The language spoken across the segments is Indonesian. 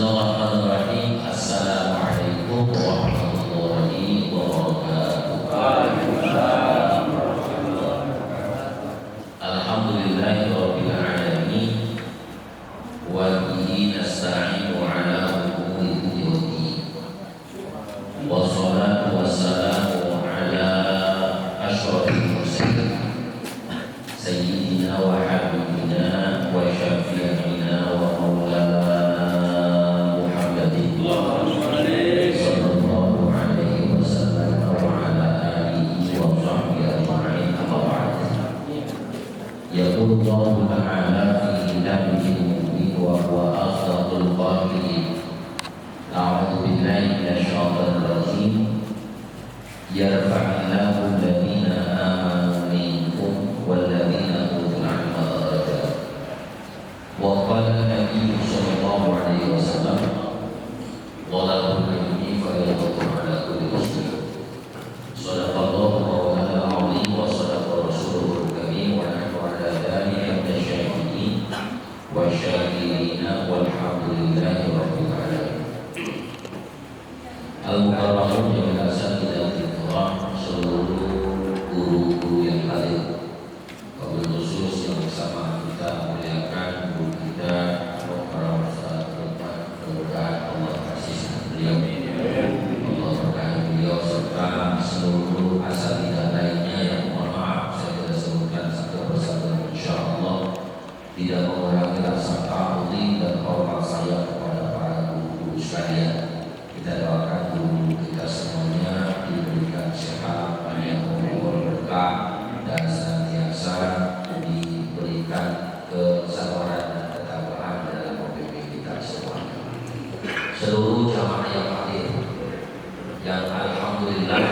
Bismillahirrahmanirrahim. Assalamualaikum warahmatullahi wabarakatuh. Alhamdulillahirabbil alamin wa bihi nasta'inu ala umuri dunya waddin. Wassalatu wassalamu ala asyrofil mursalin sayyidina wa habibina wa syafi'ina wa maulana يقول الله تعالى في كتابه المبين وهو أصدق القائلين أعوذ بالله من الشيطان الرجيم يرفع الله الذين آمنوا منكم والذين أوتوا العلم درجات وقال النبي صلى الله عليه وسلم طلب العلم فريضة على كل مسلم صدق الله مولانا العظيم وصدق رسوله الكريم ونحن على ذلك من الشاهدين والشاكرين والحمد لله رب العالمين. Al-Mukarramun yang berasal dari Al-Quran, seluruh guru-guru yang hadir, wabil khusus yang bersama kita muliakan guru kita, para ustaz tempat kemudahan Allah kasih beliau, Allah berkahi beliau serta seluruh asatidzah lainnya yang mohon maaf saya tidak sebutkan satu persatu, insyaallah tidak mengurangi rasa ta'zim dan hormat saya kepada para guru sekalian. Kita doakan guru kita semuanya diberikan sehat, panjang umur, berkah dan senantiasa diberikan kesabaran dan ketakwaan dalam membimbing kita semuanya. Seluruh jamaah yang hadir, yang alhamdulillah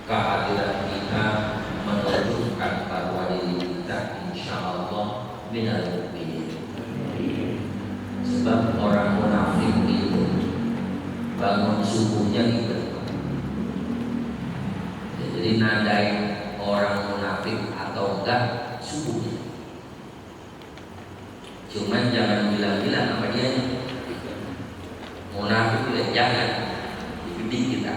kehadiran kita menunjukkan bahwa diri kita insyaallah minal mu'minin. Sebab orang munafik itu bangun subuhnya gitu. Jadi nandai orang munafik atau enggak subuhnya. Cuman jangan bilang-bilang sama dia munafik itu jangan dididik kita.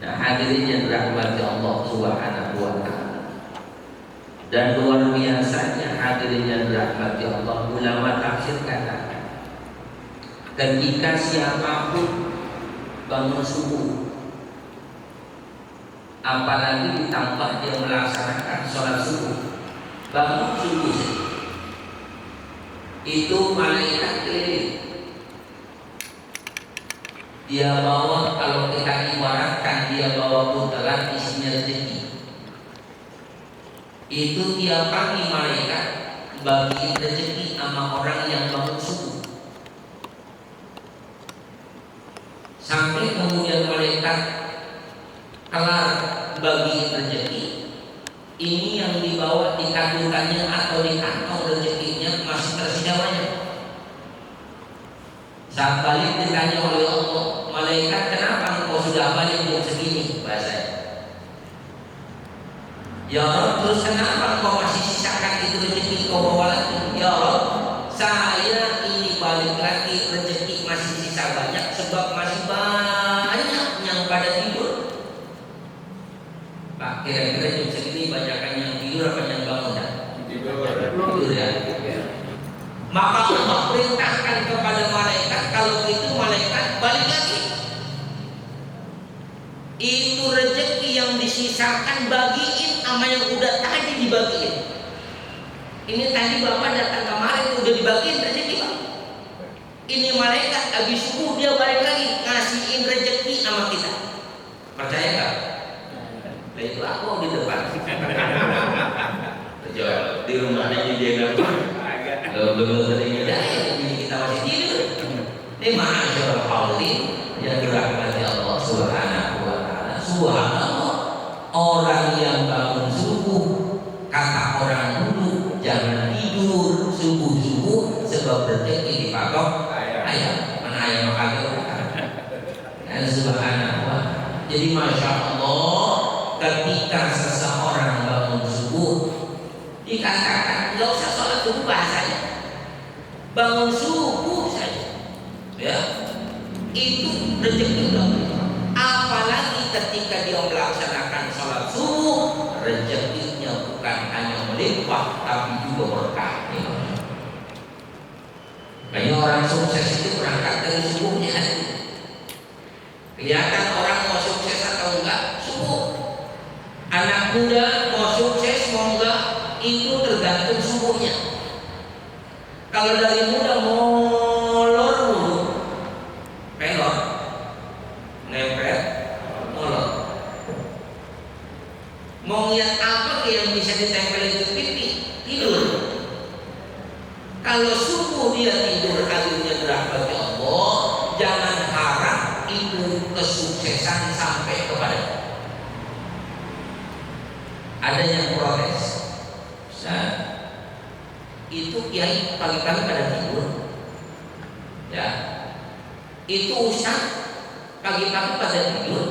Nah, hadirin yang dirahmati Allah Subhanahu wa taala. Dan luar biasanya hadirin yang dirahmati Allah, ulama tafsir kata ketika siapapun bangun subuh, apalagi ditambah dia melaksanakan sholat subuh, bangun subuh itu malaikat keliling. Dia bawa, kalau kita ibaratkan dia bawa buntelan isinya rezeki. Itu tiap pagi malaikat bagi rezeki sama orang yang bangun subuh. Sampai kemudian malaikat kelar bagi rezeki, ini yang dibawa di kandungannya atau di kantong rezekinya masih tersisa banyak. Saat balik ditanya oleh Allah, malaikat kenapa engkau sudah balik jam segini? Bahasanya, ya Rabb, terus kenapa engkau masih sisakan itu rezeki kau bawa lagi? Ya Rabb, saya ini balik lagi rezeki masih sisa banyak sebab masih banyak yang pada tidur. Pak, kira-kira jam segini banyakan yang tidur apa yang bangun? Tidur ya. Maka Allah perintahkan kepada malaikat, kalau itu malaikat balik lagi. Itu rezeki yang disisakan bagiin sama yang udah tadi dibagiin. Ini tadi Bapak datang kemarin udah dibagiin rezeki Pak. Ini malaikat habis subuh dia balik lagi ngasihin rezeki sama kita. Percaya nggak? Nah itu aku di depan. Di rumahnya dia nggak. Belum sering kita masih tidur. Ini ma'asyarul haulin yang dirahmati Allah Subhanahu wa taala. Subhanallah, orang yang bangun subuh, kata orang dulu jangan tidur subuh-subuh sebab rezeki dipatok ayam. Mana ayam makan dan subhanallah. Jadi masya Allah, ketika seseorang bangun subuh dikatakan nggak usah sholat subuh bahasanya, bangun subuh ya, itu rezeki udah berlimpah. Apalagi ketika dia melaksanakan sholat subuh, rezekinya bukan hanya melimpah tapi juga berkah. Banyak orang sukses itu berangkat dari subuhnya. Kelihatan orang mau sukses atau enggak subuh. Anak muda mau sukses mau enggak itu tergantung subuhnya. Kalau dari muda molor dulu, pelor, ngepet, molor. Mau lihat apa yang bisa ditempelin di pipi? Tidur. Kalau subuh dia tidur akhirnya dirahmati Allah, jangan harap itu kesuksesan sampai kepada. Ada yang protes, nah, itu kiai pagi-pagi pada tidur, ya. Itu ustaz pagi-pagi pada tidur.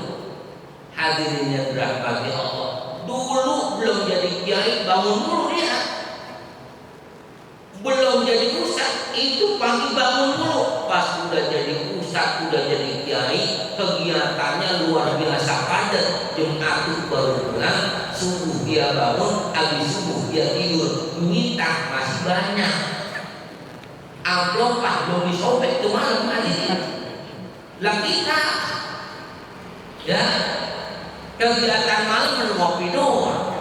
Hadirinnya dirahmati Allah. Dulu belum jadi kiai bangun dulu dia. Belum jadi ustaz itu pagi bangun dulu. Pas udah jadi ustaz, udah jadi kiai, kegiatannya luar biasa padat. Jumat baru pulang, subuh dia bangun, habis subuh dia tidur. Minta masih banyak. Amplop belum disobek tuh malam hadirin. Lah kita, ya, kegiatan malam ngopi doang,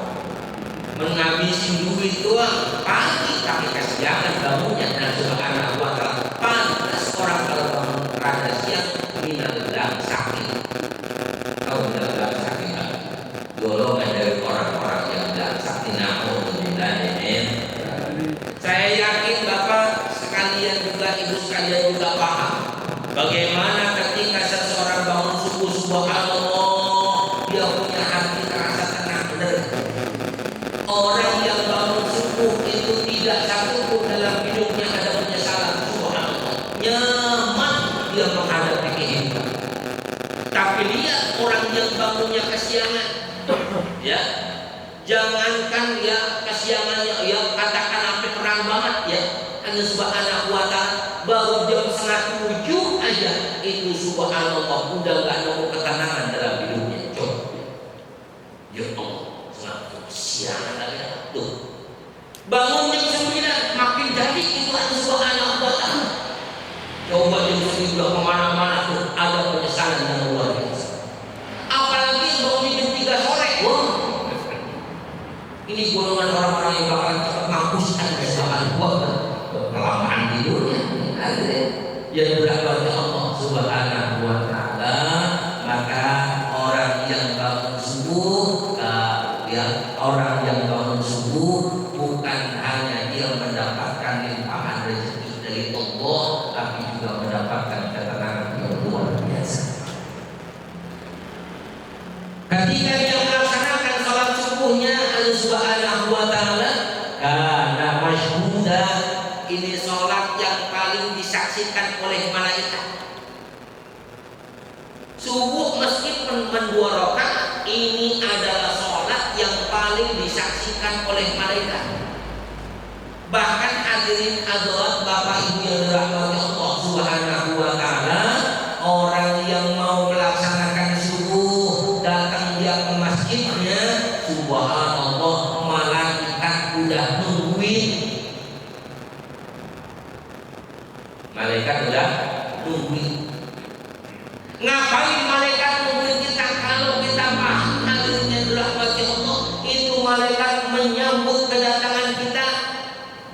menghabisi duit doang. Pagi tapi kesiangan bangunnya. Nah, subhanallah wa ta'ala, pantas orang kalau bangun rada siang minallah sakit. Tahu minallah sakit kan? Golongan dari orang-orang yang tidak sakit. Na'udzubillah. Saya yakin Bapak sekalian juga, Ibu sekalian juga paham bagaimana ketika seseorang bangun subuh, subhanallah, dia punya hati terasa tenang. Benar. Orang yang bangun subuh itu tidak satu pun dalam hidupnya ada penyesalan. Subhanallah, nyaman dia menghadapi kehidupan. Tapi lihat orang yang bangunnya kesiangan, ya, jangankan ya kesiangannya, ya katakan sampai terang banget, ya, hanya subhanallah wa ta'ala, baru jam 6:30 aja itu subhanallah udah gak nemu ketenangan dalam hidupnya. Coba, ya Allah, siangan lagi tuh. Bangun jam 9 makin jadi itu ada subhanallah wa ta'ala. Coba jam 9 udah kemana-mana tuh ada penyesalan yang luar biasa. Apalagi bangun jam 3 sore, wah, ini golongan orang-orang yang bakalan cepat mampuskan kesalahan gua kelamaan tidurnya. Yang berahmati Allah subhanahu wa ta'ala, maka orang yang bangun subuh, ya, orang yang bangun subuh bukan hanya dia mendapatkan limpahan rezeki dari Allah, tapi juga mendapatkan ketenangan yang luar biasa. Ketika dia melaksanakan salat subuhnya, Allah subhanahu wa ta'ala, karena masyhuda, ini sholat yang paling disaksikan oleh malaikat. Subuh meskipun mendua rakaat, ini adalah sholat yang paling disaksikan oleh malaikat. Bahkan hadirin hadirat Bapak Ibu yang dirahmati Allah subhanahu wa ta'ala, orang yang mau melaksanakan subuh datang dia ke masjidnya, subhanallah, malaikat udah nungguin. Malaikat udah nungguin. Ngapain malaikat nungguin kita kalau kita paham hadirinnya dirahmati Allah, itu malaikat menyambut kedatangan kita,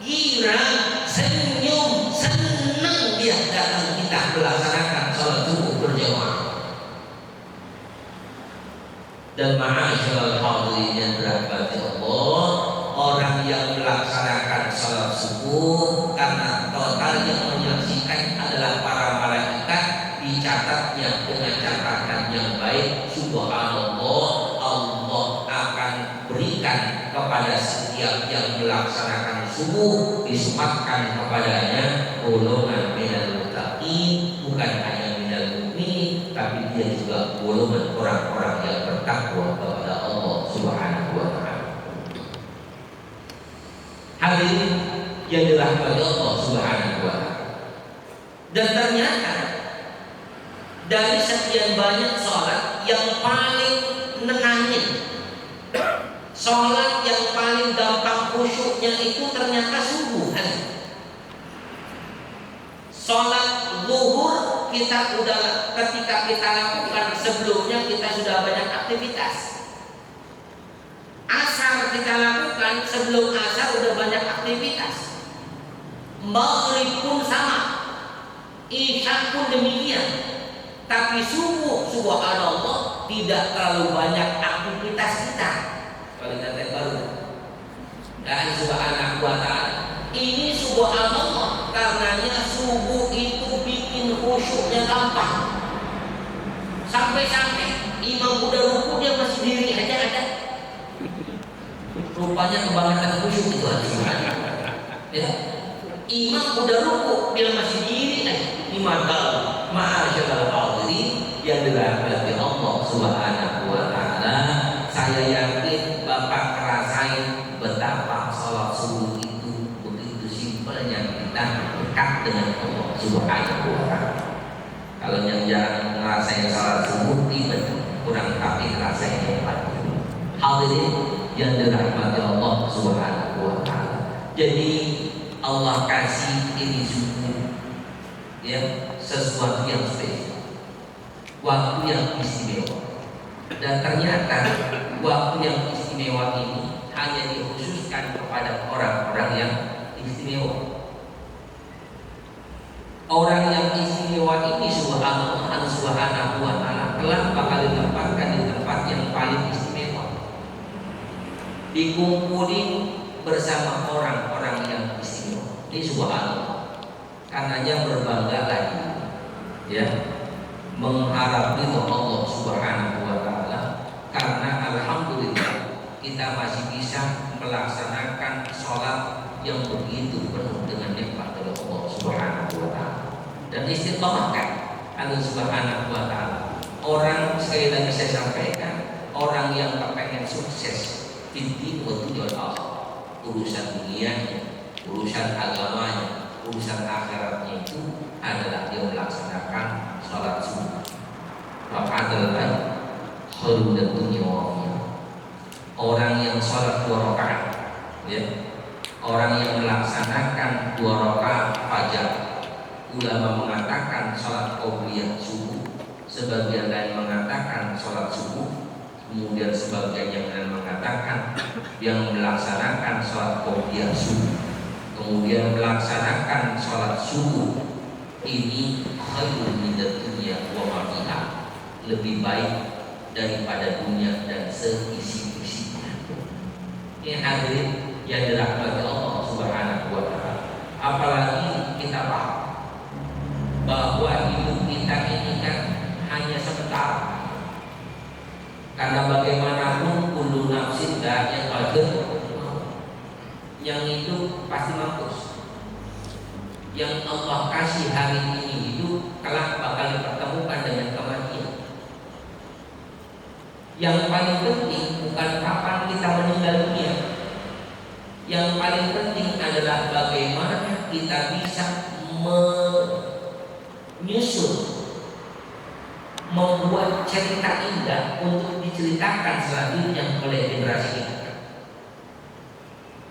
girang, senyum, senang dia datang kita melaksanakan sholat subuh berjamaah. Dan ma'asyiral hadirin yang dirahmati Allah, orang yang melaksanakan sholat subuh karena total yang menyaksikan adalah para malaikat, dicatatnya dengan catatan yang baik. Subhanallah, Allah akan berikan kepada setiap yang melaksanakan subuh, disematkan kepadanya golongan minal muttaqin, bukan hanya minal mu'minin, tapi dia juga golongan orang-orang yang bertakwa kepada Allah subhanahu wa ta'ala. Hadirin yang dirahmati Allah subhanahu wa ta'ala, dan ternyata sekian banyak sholat yang paling nenangin, sholat yang paling gampang khusyuknya itu ternyata subuh. Sholat zuhur kita udah, ketika kita lakukan sebelumnya kita sudah banyak aktivitas. Asar kita lakukan sebelum asar udah banyak aktivitas. Maghrib pun sama, isya pun demikian. Tapi subuh, subhanallah, tidak terlalu banyak aktivitas kita. Kalau kita baru dan subhanahu wa ta'ala, ini subhanallah, karenanya subuh itu bikin khusyuknya gampang. Sampai-sampai imam udah ruku dia masih diri aja ada. Rupanya kebangetan khusyuk itu ya. Imam udah ruku dia masih diri aja. Ini ma'asyarul hadirin yang dirahmati Allah Subhanahu wa ta'ala. Saya yakin Bapak ngerasain betapa sholat subuh itu begitu simpelnya kita dekat dengan Allah Subhanahu wa ta'ala. Kalau yang jarang ngerasain sholat subuh tiba kurang tapi ngerasain hebat. Hadirin yang dirahmati Allah Subhanahu wa ta'ala. Jadi Allah kasih ini subuh ya, sesuatu yang spesial, waktu yang istimewa. Dan ternyata waktu yang istimewa ini hanya dikhususkan kepada orang-orang yang istimewa. Orang yang istimewa ini subhanallah subhanahu wa ta'ala telah bakal ditempatkan di tempat yang paling istimewa, dikumpulin bersama orang-orang yang istimewa. Ini subhanallah, karenanya berbangga lagi ya, mengharap ridho Allah Subhanahu wa ta'ala, karena alhamdulillah kita masih bisa melaksanakan sholat yang begitu penuh dengan nikmat dari Allah Subhanahu wa ta'ala. Dan istiqomahkan Allah Subhanahu wa ta'ala. Orang, sekali lagi saya sampaikan, orang yang kepengen sukses di dunia urusan dunianya, urusan agamanya, urusan akhiratnya itu adalah dia melaksanakan sholat subuh. Maka adalah khairul dunya wa akhirah. Orang yang sholat 2 rakaat, ya, orang yang melaksanakan 2 rakaat fajar. Ulama mengatakan sholat qobliyah subuh, sebagian lain mengatakan sholat subuh, kemudian sebagian yang lain mengatakan yang melaksanakan sholat qobliyah subuh, kemudian melaksanakan sholat subuh ini khairul minad dunya wa ma fiha, lebih baik daripada dunia dan seisi-isinya. Ini hadirin yang dirahmati Allah Subhanahu wa ta'ala. Apalagi kita paham bahwa hidup kita ini kan hanya sebentar. Karena bagaimanapun kullu nafsin dha'iqatul maut, yang itu pasti mampus. Yang Allah kasih hari ini hidup kelak bakal dipertemukan dengan kematian. Yang paling penting bukan kapan kita meninggal dunia. Yang paling penting adalah bagaimana kita bisa menyusun, membuat cerita indah untuk diceritakan selanjutnya oleh generasi kita.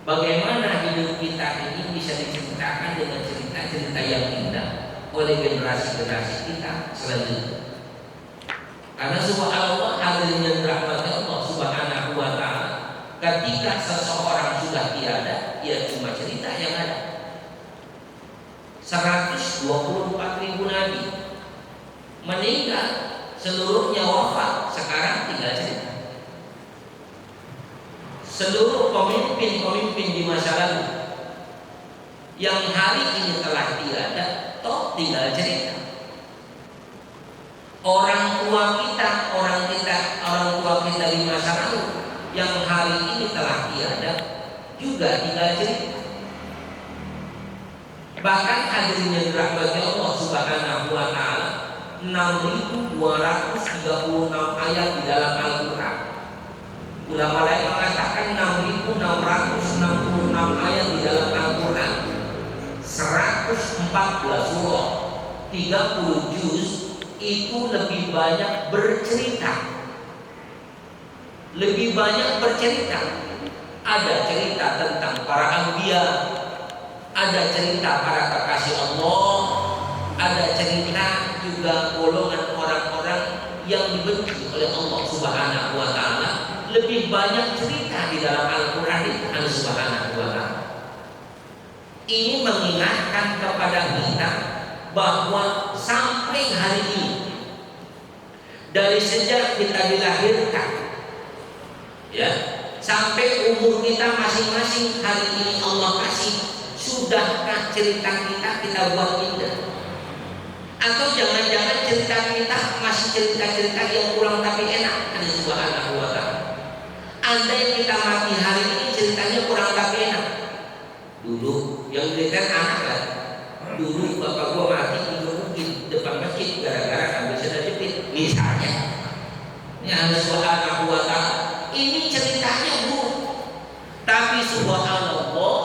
Bagaimana hidup kita ini bisa diceritakan dengan cerita-cerita yang indah oleh generasi-generasi kita selanjutnya. Karena subhanallah, hadirin yang dirahmati Allah Subhanahu wa ta'ala, ketika seseorang sudah tiada, dia cuma cerita yang ada. 124.000 nabi meninggal, seluruhnya wafat, sekarang tinggal cerita. Seluruh pemimpin-pemimpin di masa lalu yang hari ini telah tiada, toh tinggal cerita. Orang tua kita di masa lalu yang hari ini telah tiada juga tinggal cerita. Bahkan hadirin yang dirahmati Allah Subhanahu wa ta'ala, 6.236 ayat di dalam Al-Quran. Ulama lain mengatakan 6.666 ayat di dalam Al-Quran, 114 surah, 30 juz, itu lebih banyak bercerita. Lebih banyak bercerita. Ada cerita tentang para anbiya, ada cerita para kekasih Allah, ada cerita juga golongan orang-orang yang dibenci oleh Allah Subhanahu wa taala. Lebih banyak cerita di dalam Al-Qur'an Allah Subhanahu wa taala. Ini mengingatkan kepada kita bahwa sampai hari ini, dari sejak kita dilahirkan, ya, sampai umur kita masing-masing hari ini Allah kasih, sudahkah cerita kita buat indah? Atau jangan-jangan cerita kita masih cerita-cerita yang kurang tapi enak? Ada Subhanahu wa taala. Andai kita mati hari ini ceritanya kurang tapi enak. Dulu yang dilihat anak kan, dulu bapak gua mati di depan masjid gara-gara ambil sendal jepit misalnya. Ini Allah Subhanahu wa taala. Ini ceritanya Bu. Tapi subhanallah,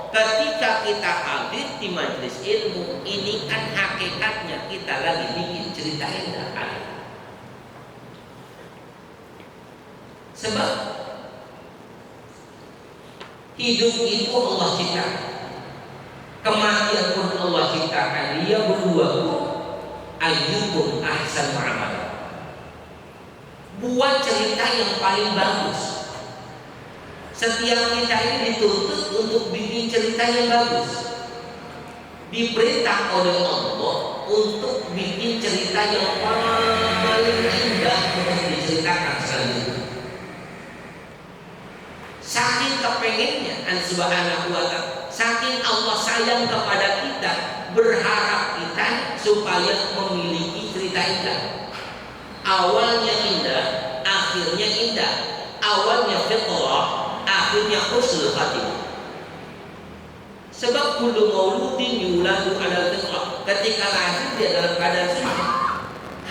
ketika kita hadir di majelis ilmu, ini kan hakikatnya kita lagi bikin cerita indah kan? Sebab hidup itu Allah ciptakan, kematian pun Allah ciptakan. Dia berdua ayyukum ahsanu amala. Buat cerita yang paling bagus. Setiap kita ini dituntut untuk bikin cerita yang bagus. Diperintah oleh Allah untuk bikin cerita yang paling indah untuk diceritakan selanjutnya. Saking kepengennya Allah Subhanahu wa taala, saking Allah sayang kepada kita, berharap kita supaya memiliki cerita indah. Awalnya indah, akhirnya indah. Awalnya fitrah, akhirnya husnul khatimah. Sebab kullu mauludin yuladu ala fitrah. Ketika lahir dia dalam keadaan sunnah.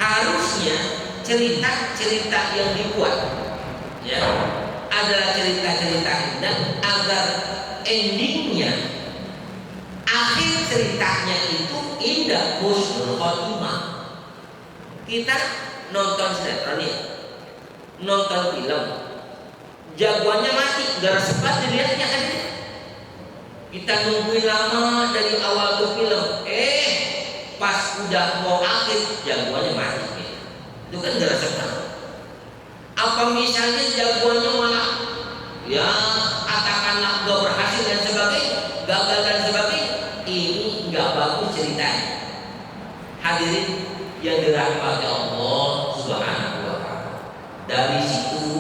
Harusnya cerita-cerita yang dibuat, ya, adalah cerita-cerita indah agar endingnya, akhir ceritanya itu indah, husnul khatimah. Kita nonton sinetron ya, nonton film, jagoannya mati, gak sempat dilihatnya kan? Kita nungguin lama dari awal tuh film, pas udah mau akhir jagoannya mati. Itu kan gak sempat. Apa misalnya jagoannya malah, ya katakanlah gak berhasil dan sebagainya, gagal dan sebagainya, ini gak bagus ceritanya. Hadirin yang dirahmati Allah Subhanahu wa taala. Dari situ,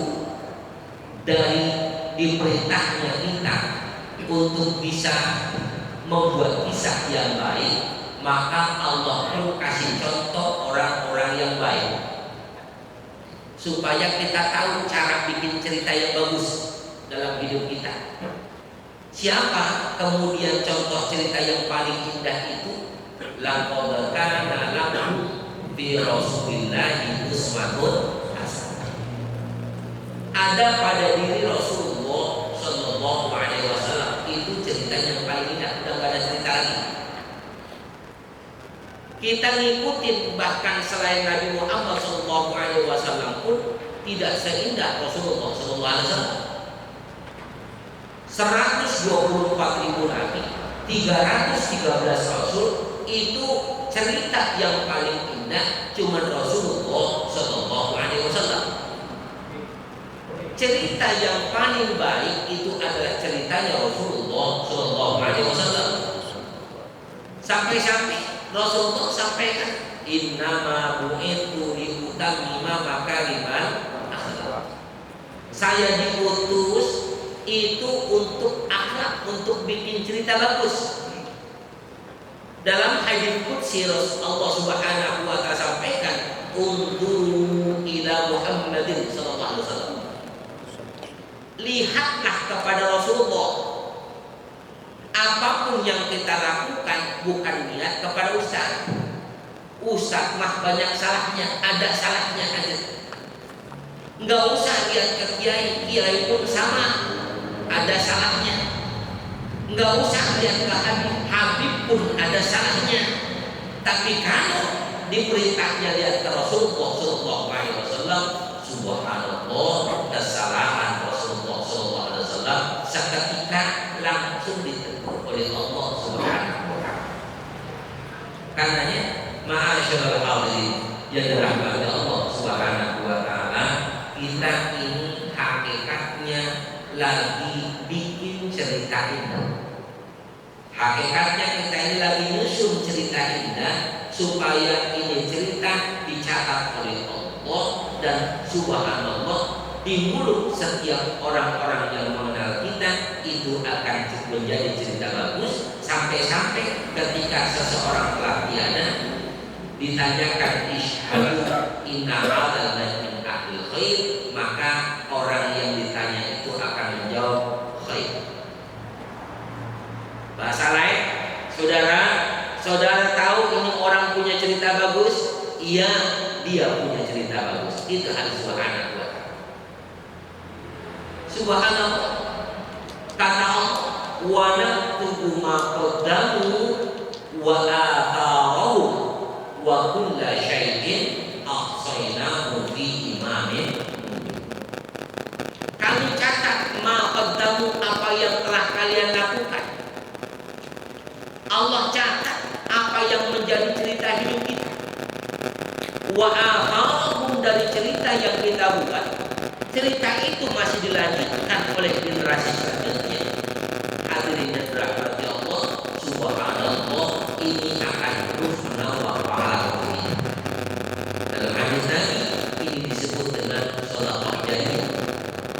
dari diperintahnya kita untuk bisa membuat kisah yang baik, maka Allah pun kasih contoh orang-orang yang baik supaya kita tahu cara bikin cerita yang bagus dalam hidup kita. Siapa kemudian contoh cerita yang paling indah itu? Laqad kana lakum fi Rasulillahi uswatun hasanah. Ada pada diri Rasulullah Shallallahu Alaihi Wasallam itu cerita yang paling indah. Udah gak ada cerita lagi. Kita ngikutin, bahkan selain Nabi Muhammad Shallallahu Alaihi Wasallam pun tidak seindah Rasulullah Shallallahu Alaihi Wasallam. 124.000 nabi, 313 rasul, itu cerita yang paling indah cuma Rasulullah Shallallahu Alaihi Wasallam. Cerita yang paling baik itu adalah ceritanya Rasulullah Shallallahu Alaihi Wasallam. Sampai-sampai Rasulullah sampaikan, innama bu'ithu liutammima makarimal akhlaq. Saya diutus itu untuk akhlak, untuk bikin cerita bagus. Dalam hadits qudsi Allah Subhanahu wa taala sampaikan, unzuru ila Muhammadin sallallahu alaihi wasallam. Lihatlah kepada Rasulullah. Apapun yang kita lakukan bukan lihat kepada ustaz. Ustaz mah banyak salahnya, ada salahnya aja. Enggak usah lihat ke kiai, kiai pun sama, ada salahnya. Enggak usah lihat ke Habib, Habib pun ada salahnya. Tapi kalau diperintahnya lihat ke Rasulullah Sallallahu Alaihi Wasallam. Subhanallah, kesalahan Rasulullah Sallallahu Alaihi Wasallam seketika langsung ditegur oleh Allah Subhanahu Wa Taala. Karenanya, ma'asyiral hadirin yang dirahmati Allah Subhanahu Wa Taala, kita ini hakikatnya lagi bikin cerita indah. Hakikatnya kita ini lagi nyusun cerita indah supaya ini cerita dicatat oleh Allah dan subhanallah di mulut setiap orang-orang yang mengenal kita itu akan menjadi cerita bagus sampai-sampai ketika seseorang telah tiada ditanyakan isyhadu inna hadzal min ahlil khair, maka orang yang ditanya itu akan menjawab khair. Bahasa lain, saudara tahu ini orang punya cerita bagus? Iya, dia punya cerita bagus. Itu harus subhanallah. Subhanallah. Kata Allah, wa naktubu ma qaddamu wa atharahum wa kulla syai'in ahsaynahu fi imamin. Kami catat ma qaddamu, apa yang telah kalian lakukan. Allah catat apa yang menjadi cerita hidup kita. Wa atharahum, dari cerita yang kita buat. Cerita itu masih dilanjutkan oleh generasi selanjutnya. Hadirin yang dirahmati Allah subhanallah, ini akan terus menambah pahala kita. Dalam hadis Nabi ini disebut dengan shadaqah jariyah,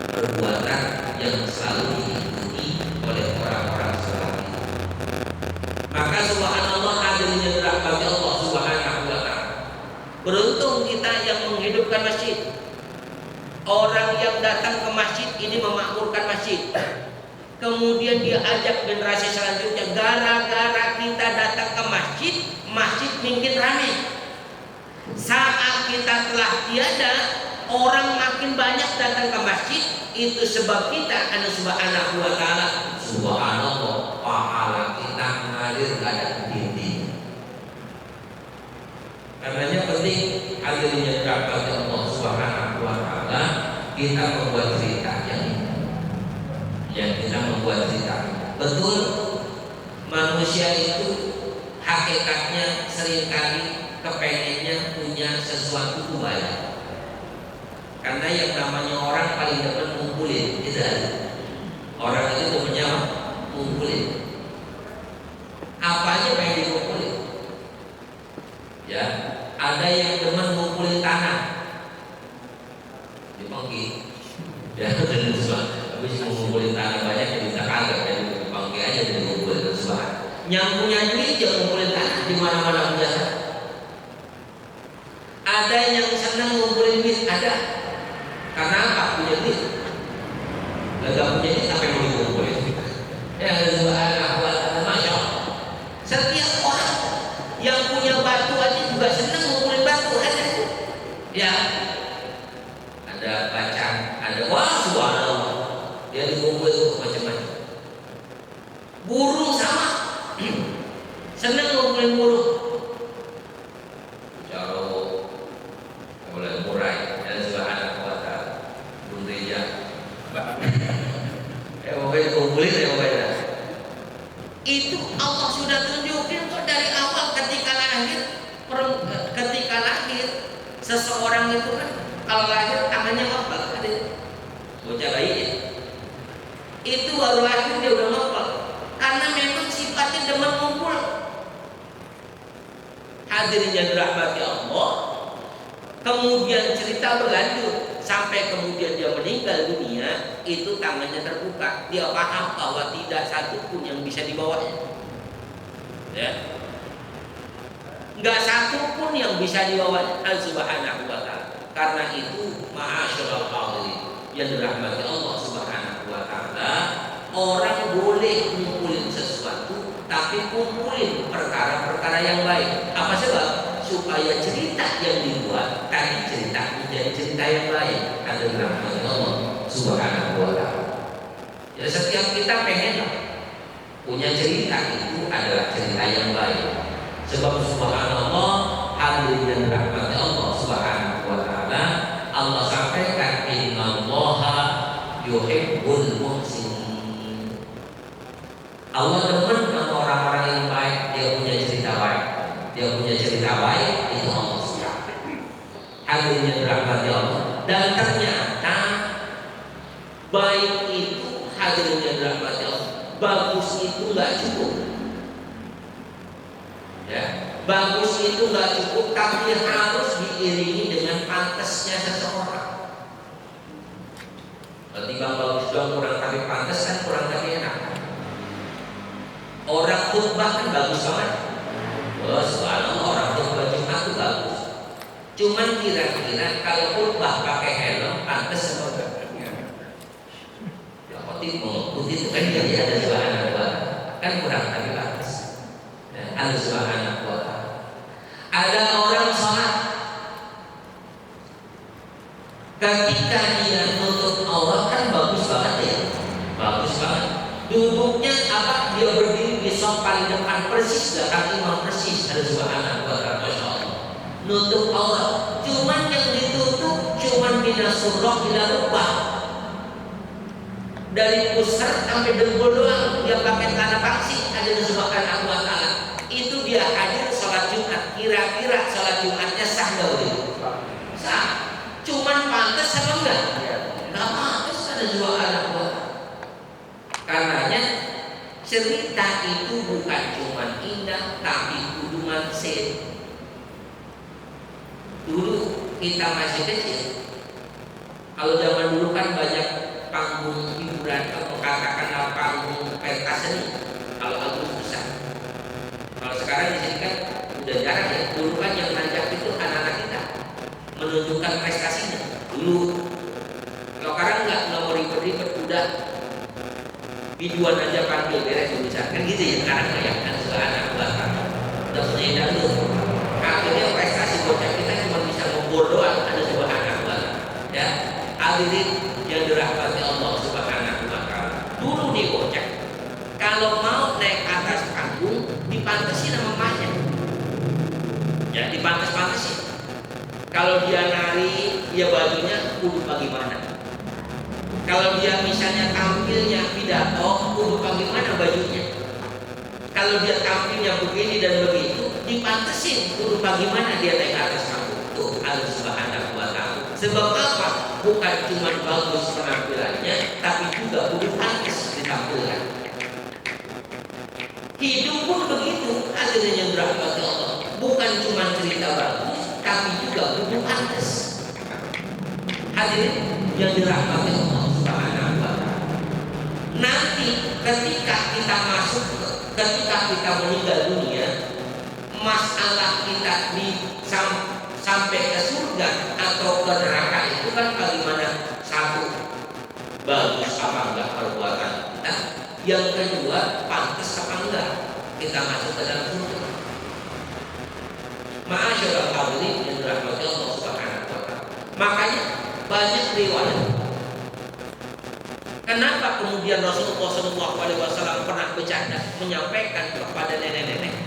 perbuatan yang selalu diikuti oleh orang-orang saleh. Maka subhanallah, hadirin yang dirahmati Allah subhanahu wa ta'ala, beruntung kita yang menghidupkan masjid. Orang yang datang ke masjid ini memakmurkan masjid. Kemudian dia ajak generasi selanjutnya. Gara-gara kita datang ke masjid, masjid makin ramai. Saat kita telah tiada, orang makin banyak datang ke masjid. Itu sebab kita anu subhanahu wa ta'ala, subhanallah, pahala kita mengalir gak ada henti. Karenanya penting hadirin yang dirahmati Allah subhanahu wa ta'ala, kita membuat cerita yang kita membuat cerita. Betul, manusia itu hakikatnya seringkali kepengennya punya sesuatu banyak. Karena yang namanya orang paling depan ngumpulin, itu orang itu depannya ngumpulin. Apa aja pengen dikumpulin? Ya, ada yang demen ngumpulin tanah. Dipanggil, ya dan sebagainya. Habis mengumpulin tanah banyak ya bisa kagak, jadi dipanggil aja dan ngumpulin dan sebagainya. Yang punya duit jangan ngumpulin tanah di mana-mana punya. Ada yang senang ngumpulin duit, ada. Karena apa? Punya duit. Gak punya duit sampai mau dikumpulin. Ya subhanallah wa ta'ala, masya Allah. Setiap orang yang punya batu aja juga senang ngumpulin batu, ada. Ya. Ada bacaan, ada wah subhanallah, dia dikumpulin macam-macam. Burung sama, senang ngumpulin burung. Jauh, mulai murai, dan subhanallah wa ta'ala, burung reja. Pokoknya dikumpulin ya pokoknya. Itu Allah sudah tunjukin kok dari awal ketika lahir seseorang itu kan. Kalau lahir tangannya ngepel, ada bocah bayi ya. Itu baru lahir dia udah ngepel, karena memang sifatnya demen ngumpul. Hadirin yang dirahmati Allah, kemudian cerita berlanjut sampai kemudian dia meninggal dunia, itu tangannya terbuka. Dia paham bahwa tidak satu pun yang bisa dibawanya. Ya, nggak satu pun yang bisa dibawanya. Subhanahu wa ta'ala. Karena itu ma'asyiral hadirin yang dirahmati Allah subhanahu wa ta'ala, orang boleh ngumpulin sesuatu, tapi kumpulin perkara-perkara yang baik. Apa sebab? Supaya cerita yang dibuat tadi cerita menjadi cerita yang baik. Karena dirahmati Allah subhanahu wa ta'ala. Jadi setiap kita pengen punya cerita itu adalah cerita yang baik. Sebab subhanallah, hadirin hadirin yang dirahmati Allah Subhanahu wa taala, Allah sampaikan innallaha yuhibbul muhsinin. Allah demen sama orang-orang yang baik, dia punya cerita baik. Dia punya cerita baik, itu Allah suka. Hadirin yang dirahmati Allah. Dan ternyata baik itu, hadirin yang dirahmati Allah, bagus itu nggak cukup. Ya, bagus itu nggak cukup, tapi harus diiringi dengan pantasnya seseorang. Ketimbang bagus doang kurang tapi pantas kan kurang tapi enak. Orang khutbah kan bagus banget. Oh, subhanallah, orang khutbah Jumat itu bagus. Cuman kira-kira kalau khutbah pakai helm pantas apa enggak? Ya khotib mengikuti itu kan jadi ada subhanallah wa ta'ala. Kan kurang tapi pantas. Ada subhanallah wa ta'ala. Ada orang sholat, ketika dia nutup aurat kan bagus banget ya, bagus banget. Duduknya apa? Dia berdiri di saf paling depan persis, belakang imam persis. Ada subhanallah wa ta'ala, masya Allah. Nutup aurat, cuman yang ditutup cuman minasurroh ila rubah, dari pusar sampai dengkul doang. Dia pakai tanah paksi. Ada subhanallah wa ta'ala. Itu dia hadir sholat Jumat. Kira-kira sholat Jumatnya sah nggak begitu? Sah. Cuman pantas apa enggak? Nggak pantas, ada subhanallah wa ta'ala. Karenanya cerita itu bukan cuma indah, tapi kudu manfaat. Dulu kita masih kecil, kalau zaman dulu kan banyak panggung hiburan atau katakanlah panggung pentas seni. Kalau Agustus besar, kalau sekarang di sini kan udah jarang ya. Dulu kan yang nanjak itu anak-anak kita menunjukkan prestasinya. Dulu, kalau sekarang nggak mau ribet-ribet, udah videoan aja panggil beres bisa kan gitu ya. Sekarang kayak kan anak belakang udah punya dulu. Akhirnya prestasi bocah kita cuma bisa ngobrol doang. Ada subhanallah wa ta'ala. Ya, hadirin yang dirahmati Allah Subhanahu wa ta'ala. Dulu nih bocah, kalau mau naik atas panggung dipantesin sama emaknya. Ya, dipantes-pantesin. Kalau dia nari, dia bajunya kudu bagaimana? Kalau dia misalnya tampilnya pidato, kudu bagaimana bajunya? Kalau dia tampilnya begini dan begitu, dipantesin kudu bagaimana dia naik atas panggung. Tuh, Allah Subhanahu wa ta'ala. Sebab apa? Bukan cuma bagus penampilannya, tapi juga kudu pantas ditampilkan. Hidup pun begitu, hadirin yang dirahmati Allah. Bukan cuma cerita bagus, tapi juga kudu pantas. Hadirin yang dirahmati Allah Subhanahu wa ta'ala. Nanti ketika kita masuk, ketika kita meninggal dunia, masalah kita sampai ke surga atau ke neraka itu kan bagaimana? Satu, bagus apa enggak perbuatan kita. Yang kedua, pantas apa enggak kita masuk ke dalam surga. Ma'asyiral hadirin yang dirahmati Allah Subhanahu wa ta'ala. Makanya banyak riwayat. Kenapa kemudian Rasulullah SAW pernah bercanda menyampaikan kepada nenek-nenek,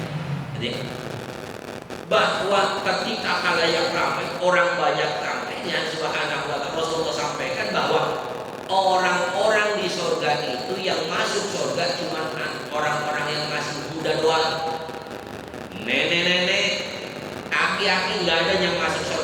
bahwa ketika khalayak ramai, orang banyak ramainya, subhanallah wa ta'ala, Rasulullah sampaikan bahwa orang-orang di surga itu yang masuk surga cuma orang-orang yang masih muda doang. Nenek-nenek, aki-aki nggak ada yang masuk surga.